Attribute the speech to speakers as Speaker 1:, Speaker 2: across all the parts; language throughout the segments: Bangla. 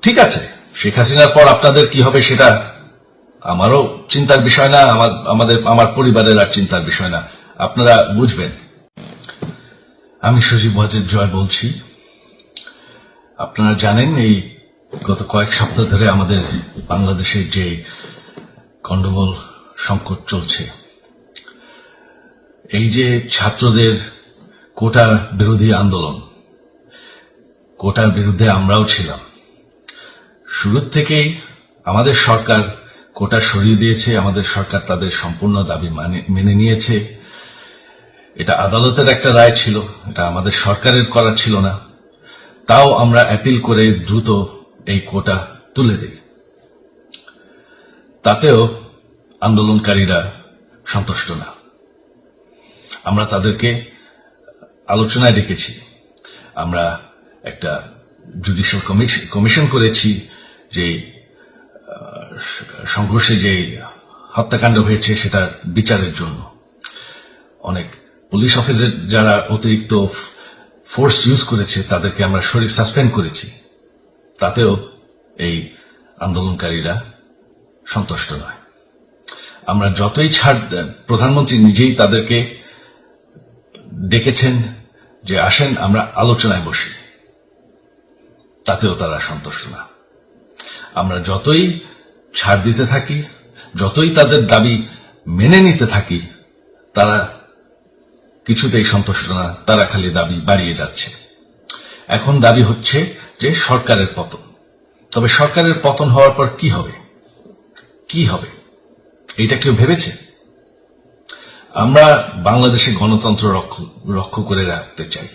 Speaker 1: ঠিক আছে, শেখ হাসিনার পর আপনাদের কি হবে সেটা আমারও চিন্তার বিষয় না, আমার পরিবারের আর চিন্তার বিষয় না, আপনারা বুঝবেন। আমি সজীব ওয়াজেদ জয় বলছি। আপনারা জানেন এই গত কয়েক সপ্তাহ ধরে আমাদের বাংলাদেশের যে গন্ডগোল সংকট চলছে, এই যে ছাত্রদের কোটা বিরোধী আন্দোলন, কোটার বিরুদ্ধে আমরাও ছিলাম। শুরু থেকেই আমাদের সরকার কোটা সরিয়ে দিয়েছে, আমাদের সরকার তাদের সম্পূর্ণ দাবি মেনে নিয়েছে। এটা আদালতের একটা রায় ছিল, এটা আমাদের সরকারের করা ছিল না। তাও আমরা অ্যাপিল করে দ্রুত এই কোটা তুলে দিই। তাতেও আন্দোলনকারীরা সন্তুষ্ট না। আমরা তাদেরকে আলোচনায় ডেকেছি, আমরা একটা জুডিশিয়াল কমিশন করেছি, যে সংঘর্ষে যে হত্যাকাণ্ড হয়েছে সেটার বিচারের জন্য। অনেক পুলিশ অফিসার যারা অতিরিক্ত ফোর্স ইউজ করেছে তাদেরকে আমরা সাসপেন্ড করেছি। তাতেও এই আন্দোলনকারীরা সন্তুষ্ট নয়। আমরা যতই ছাড় দেন, প্রধানমন্ত্রী নিজেই তাদেরকে ডেকেছেন যে আসেন আমরা আলোচনায় বসি, তাতেও তারা সন্তুষ্ট না। আমরা যতই ছাড় দিতে থাকি, যতই তাদের দাবি মেনে নিতে থাকি, তারা কিছুতেই সন্তুষ্ট না, তারা খালি দাবি বাড়িয়ে যাচ্ছে। এখন দাবি হচ্ছে যে সরকারের পতন। তবে সরকারের পতন হওয়ার পর কি হবে, কি হবে এটা কেউ ভেবেছে? আমরা বাংলাদেশে গণতন্ত্র রক্ষা করে রাখতে চাই।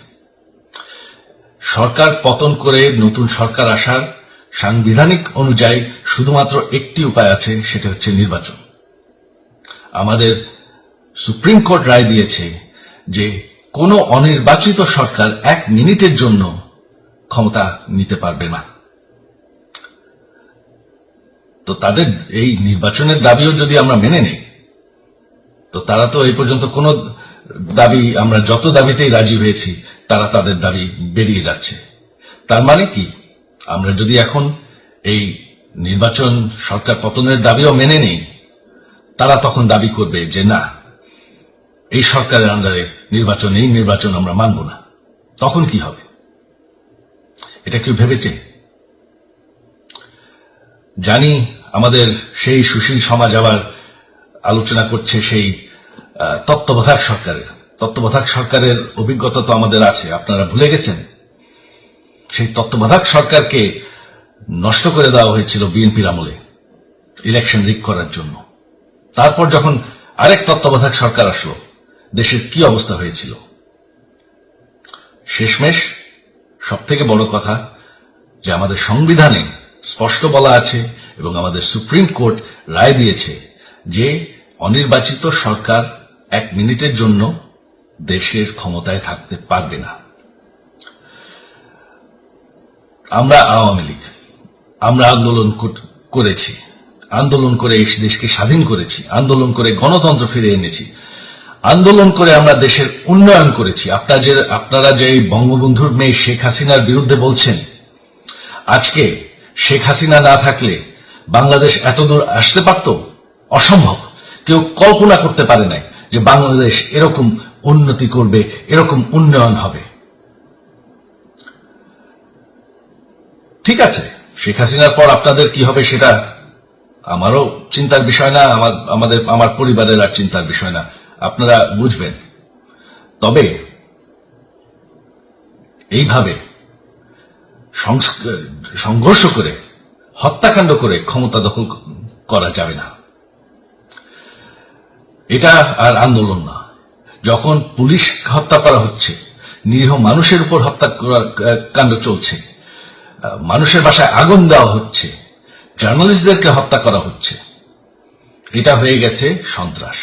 Speaker 1: সরকার পতন করে নতুন সরকার আসার সাংবিধানিক অনুযায়ী শুধুমাত্র একটি উপায় আছে, সেটা হচ্ছে নির্বাচন। আমাদের সুপ্রিম কোর্ট রায় দিয়েছে যে কোনো অনির্বাচিত সরকার 1 মিনিটের জন্য ক্ষমতা নিতে পারবে না। তো তাদের এই নির্বাচনের দাবিও যদি আমরা মেনে নেই, তো তারা তো এই পর্যন্ত কোন দাবি, আমরা যত দাবিতেই রাজি হয়েছি তারা তাদের দাবি বেরিয়ে যাচ্ছে। তার মানে কি, আমরা যদি এখন এই নির্বাচন সরকার পতনের দাবিও মেনে নেই, তারা তখন দাবি করবে যে না, এই সরকারের আন্ডারে নির্বাচন, এই নির্বাচন আমরা মানব না। তখন কি হবে এটা কেউ ভেবেছে? জানি আমাদের সেই সুশীল সমাজ আবার আলোচনা করছে সেই তত্ত্বাবধায়ক সরকারের অভিজ্ঞতা তো আমাদের আছে, আপনারা ভুলে গেছেন? সেই তত্ত্বাবধায়ক সরকারকে নষ্ট করে দেওয়া হয়েছিল বিএনপির আমলে ইলেকশন রিগ করার জন্য। তারপর যখন আরেক তত্ত্বাবধায়ক সরকার আসলো, দেশের কি অবস্থা হয়েছিল। শেষমেশ সবথেকে বড় কথা যে আমাদের সংবিধানে স্পষ্ট বলা আছে এবং আমাদের সুপ্রিম কোর্ট রায় দিয়েছে যে অনির্বাচিত সরকার 1 মিনিটের জন্য দেশের ক্ষমতায় থাকতে পারবে না। আমরা আওয়ামী লীগ, আমরা আন্দোলন করেছি, আন্দোলন করে এই দেশকে স্বাধীন করেছি, আন্দোলন করে গণতন্ত্র ফিরে এনেছি, আন্দোলন করে আমরা দেশের উন্নয়ন করেছি। আপনারা যে বঙ্গবন্ধুর মেয়ে শেখ হাসিনার বিরুদ্ধে বলছেন, আজকে শেখ হাসিনা না থাকলে বাংলাদেশ এতদূর আসতে পারত? অসম্ভব। কেউ কল্পনা করতে পারে নাই যে বাংলাদেশ এরকম উন্নতি করবে, এরকম উন্নয়ন হবে। ঠিক আছে, শেখ হাসিনার পর আপনাদের কি হবে সেটা আমারও চিন্তার বিষয় না, আমার পরিবারের আর চিন্তার বিষয় না, আপনারা বুঝবেন। তবে এইভাবে সংঘর্ষ করে, হত্যাকাণ্ড করে ক্ষমতা দখল করা যাবে না। এটা আর আন্দোলন না। যখন পুলিশ হত্যা করা হচ্ছে, নিরীহ মানুষের উপর হত্যাকাণ্ড চলছে, মানুষের বাসায় আগুন দেওয়া হচ্ছে, জার্নালিস্টদেরকে হত্যা করা হচ্ছে, এটা হয়ে গেছে সন্ত্রাস।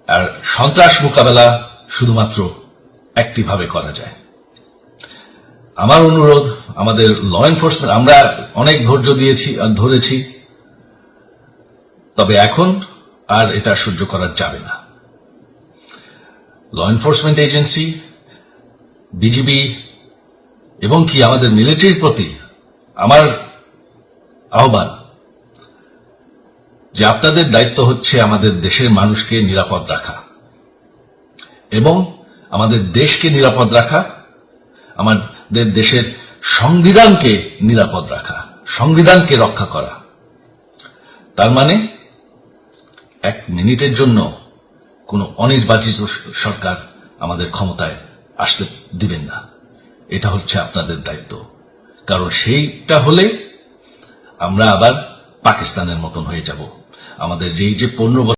Speaker 1: আর সন্ত্রাস মোকাবেলা শুধুমাত্র একটি ভাবে করা যায়। আমার অনুরোধ, আমাদের ল এনফোর্সমেন্ট, আমরা অনেক ধৈর্য ধরেছি, তবে এখন আর এটা সহ্য করা যাবে না। ল এনফোর্সমেন্ট এজেন্সি, বিজিবি এবং কি আমাদের মিলিটারির প্রতি আমার আহ্বান যে আপনাদের দায়িত্ব হচ্ছে আমাদের দেশের মানুষকে নিরাপদ রাখা এবং আমাদের দেশকে নিরাপদ রাখা, আমাদের দেশের সংবিধানকে নিরাপদ রাখা, সংবিধানকে রক্ষা করা। তার মানে এক মিনিটের জন্য কোনো অনির্বাচিত সরকার আমাদের ক্ষমতায় আসতে দিবেন না। এটা হচ্ছে আপনাদের দায়িত্ব, কারণ সেইটা হলে আমরা আবার পাকিস্তানের মতন হয়ে যাব। আমাদের যে 15